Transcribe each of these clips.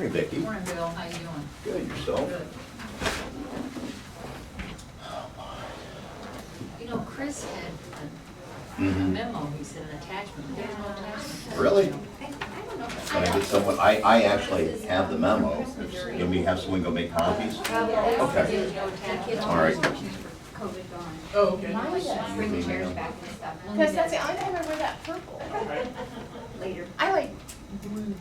Morning, Vicki. Morning, Bill. How you doing? Good, yourself? Good. You know, Chris had a memo, he said an attachment, but there's no attachment. Really? I don't know. Can I get someone, I actually have the memo. Can we have someone go make copies? Okay. There's no attachment. All right. COVID gone. Oh, okay. Bring the chairs back and stuff. Because that's the only time I wear that purple. Later. I like blue.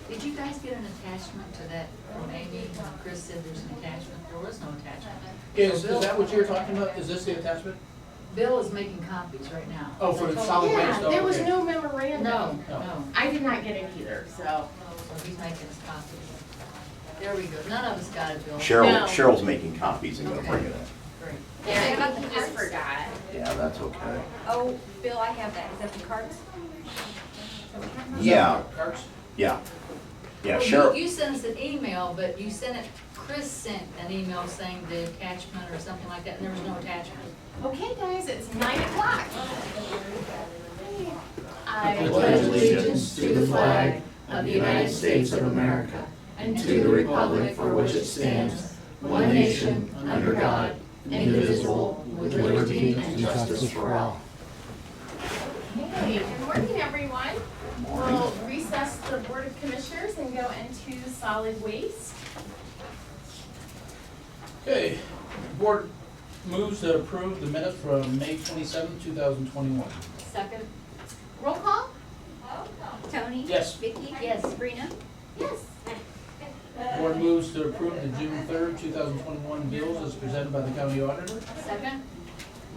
Did you guys get an attachment to that from Amy? Chris said there's an attachment. There was no attachment. Is that what you're talking about? Is this the attachment? Bill is making copies right now. Oh, for the solid waste? Yeah, Oh, there was okay. no memorandum. No, No. no. I did not get it either, so. So he's making us copies. There we go. None of us got it, Bill. No. Cheryl's making copies and gonna bring it in. Great. Yeah, about he the just cards? forgot. Yeah, that's okay. Oh, Bill, I have that. Is that the cards? Yeah, Cards? yeah. Yeah, Well, Cheryl, you sent us an email, but you sent it, Chris sent an email saying the attachment or something like that, and there was no attachment. Okay, guys, it's 9:00. I pledge allegiance to the flag of the United States of America and to the republic for which it stands, one nation, under God, indivisible, with liberty and justice for all. Hey, good morning, everyone. Morning. We'll recess the Board of Commissioners and go into solid waste. Okay. Board moves to approve the minutes from May 27, 2021. Second? Roll call? Tony? Yes. Vicky? Yes. Sabrina? Yes. Board moves to approve the June 3rd, 2021 bills as presented by the county auditor. Second?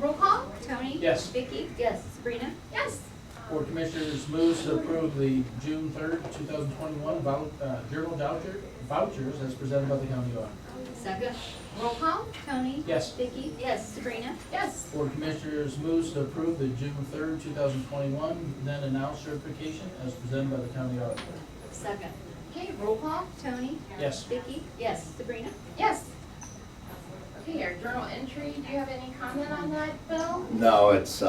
Roll call? Tony? Yes. Vicky? Yes. Sabrina? Yes. Board of Commissioners moves to approve the June 3rd, 2021 journal vouchers as presented by the county auditor. Second? Roll call? Tony? Yes. Vicky? Yes. Sabrina? Yes. Board of Commissioners moves to approve the June 3rd, 2021 then and now certification as presented by the county auditor. Second? Okay, roll call? Tony? Yes. Vicky? Yes. Sabrina? Yes. Okay, our journal entry, do you have any comment on that, Bill? no, it's,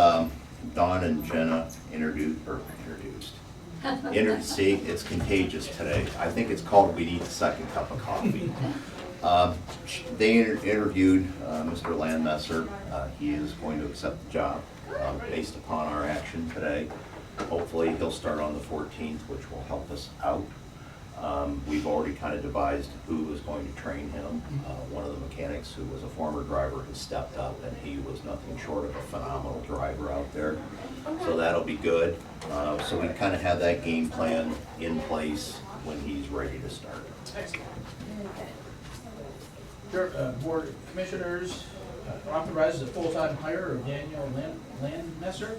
Dawn and Jenna see, it's contagious today. I think it's called We Need a Second Cup of Coffee. They interviewed Mr. Landmesser. He is going to accept the job based upon our action today. Hopefully, he'll start on the 14th, which will help us out. We've already kind of devised who is going to train him. One of the mechanics who was a former driver has stepped up, and he was nothing short of a phenomenal driver out there. So that'll be good. So we kind of have that game plan in place when he's ready to start. Excellent. Board of Commissioners authorizes a full-time hire of Daniel Landmesser,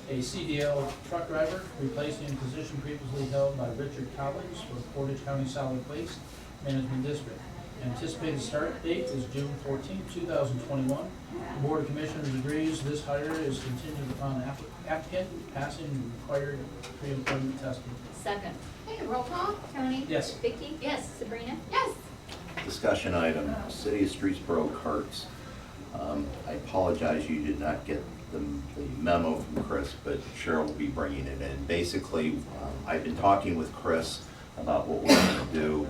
a CDL truck driver, replacing a position previously held by Richard Collins for Portage County Solid Waste Management District. Anticipated start date is June 14, 2021. The Board of Commissioners agrees this hire is contingent upon applicant passing the required pre-employment testing. Second? Okay, roll call? Tony? Yes. Vicky? Yes. Sabrina? Yes. Discussion item, City of Streetsboro carts. I apologize you did not get the memo from Chris, but Cheryl will be bringing it in. Basically, I've been talking with Chris about what we're going to do,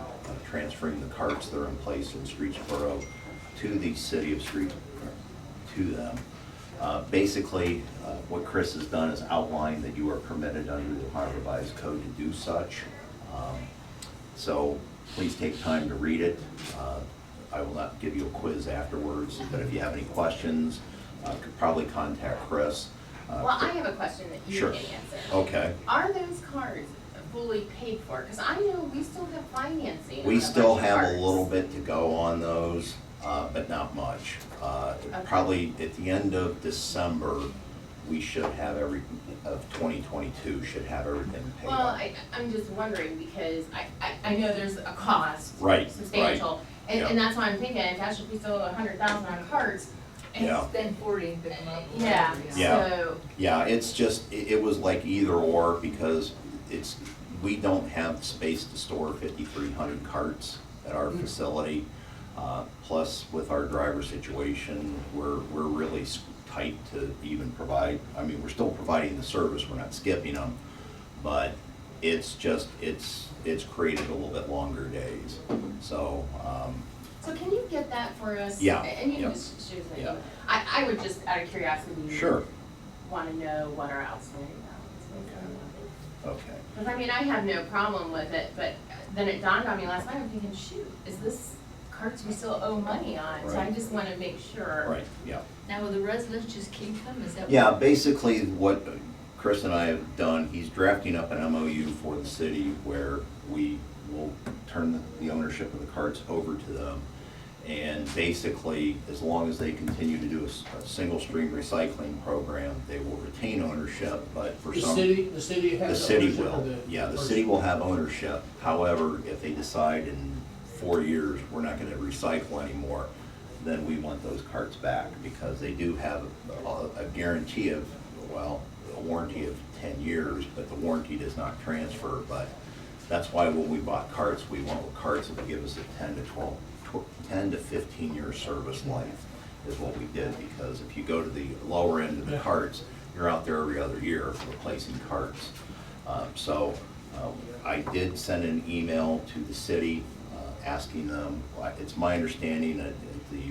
transferring the carts that are in place in Streetsboro to the City of Streetsboro, to them. Basically, what Chris has done is outline that you are permitted under the Ohio Revised Code to do such. So please take time to read it. I will not give you a quiz afterwards, but if you have any questions, could probably contact Chris. Well, I have a question that you Sure. can answer. Okay. Are those cars fully paid for? Because I know we still have financing. on We a still bunch of have a cars. little bit to go on those, but not much. Probably at the end of December, we should have of 2022, should have everything paid Well, off. I'm just wondering because I know there's a cost. Right, Substantial. And, yeah. and that's why I'm thinking, gosh, if we sold 100,000 on carts. and- Yeah. Spend 40 and pick them up. Yeah, Yeah. so, Yeah, it's just, it was like either or because we don't have space to store 5,300 carts at our facility. Plus with our driver situation, we're really tight to even provide, I mean, we're still providing the service, we're not skipping them, but it's just, it's created a little bit longer days, so, So can you get that for us? Yeah, And you yeah, can just shoot it. yeah. I would just, out of curiosity. Sure, Want to know what our outstanding balance is. okay. Because I mean, I have no problem with it, but then it dawned on me last night, I'm thinking, shoot, is this carts we still owe money on? So I Right. just want to make sure. Right, yeah. Now, will the residents just keep them, is that? Yeah, basically what Chris and I have done, he's drafting up an MOU for the city where we will turn the ownership of the carts over to them. And basically, as long as they continue to do a single stream recycling program, they will retain ownership, but for The some. city has The city ownership of will, the. yeah, the city will have ownership. However, if they decide in 4 years, we're not gonna recycle anymore, then we want those carts back, because they do have a guarantee of, well, a warranty of 10 years, but the warranty does not transfer. But that's why when we bought carts, we went with carts that would give us a 10 to 15-year service life, is what we did, because if you go to the lower end of the carts, you're out there every other year replacing carts. I did send an email to the city asking them, it's my understanding that at the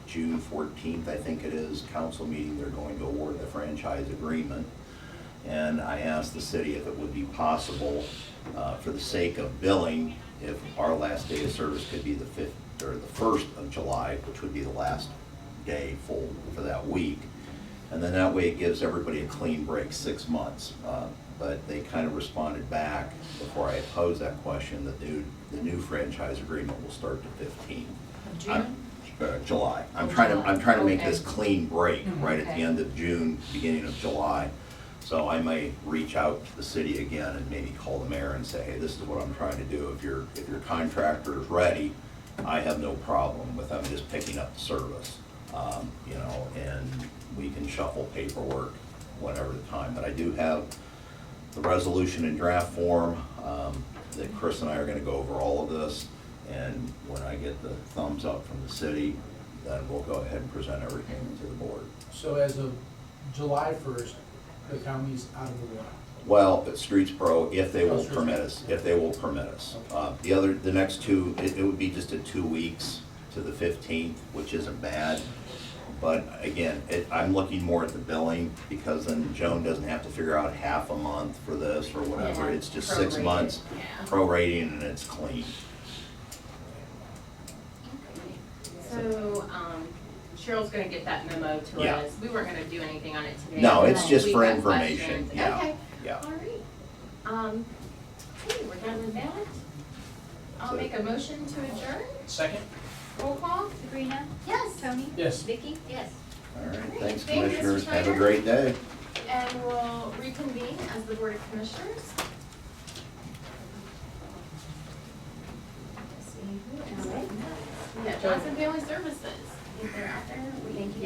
June 14th, I think it is, council meeting, they're going to award the franchise agreement. And I asked the city if it would be possible, for the sake of billing, if our last day of service could be the 5th or the 1st of July, which would be the last day full for that week. And then that way it gives everybody a clean break, 6 months. But they kind of responded back before I posed that question that the new franchise agreement will start the 15th. Of June? July. I'm Oh, trying July. to make Okay. this clean break right at the Okay. end of June, beginning of July. So I may reach out to the city again and maybe call the mayor and say, hey, this is what I'm trying to do. If your contractor is ready, I have no problem with them just picking up the service. You know, and we can shuffle paperwork whatever the time. But I do have the resolution in draft form, that Chris and I are gonna go over all of this. And when I get the thumbs up from the city, then we'll go ahead and present everything to the board. So as of July 1st, the county's out of the water. Well, but Streets Pro, if they will Streets permit Pro. us, if they will permit us. The next two, it would be just a 2 weeks to the 15th, which isn't bad. But again, I'm looking more at the billing, because then Joan doesn't have to figure out half a month for this or whatever. Yeah, It's just 6 prorated, months, yeah. prorating, and it's clean. So, Cheryl's gonna get that memo to Yeah. us. We weren't gonna do anything on it today. No, it's but just we for got information, questions. yeah, Okay, yeah. all right. Okay, we're done with that. I'll So- make a motion to adjourn. Second? Roll call? Sabrina? Yes. Tony? Yes. Vicky? Yes. All right, Great. thanks, Thank you, Mr. commissioners. Have a Schneider. great day. And we'll reconvene as the Board of Commissioners. Let's see, who is it? Yeah, Johnson Family Services. If they're out there, we Thank you.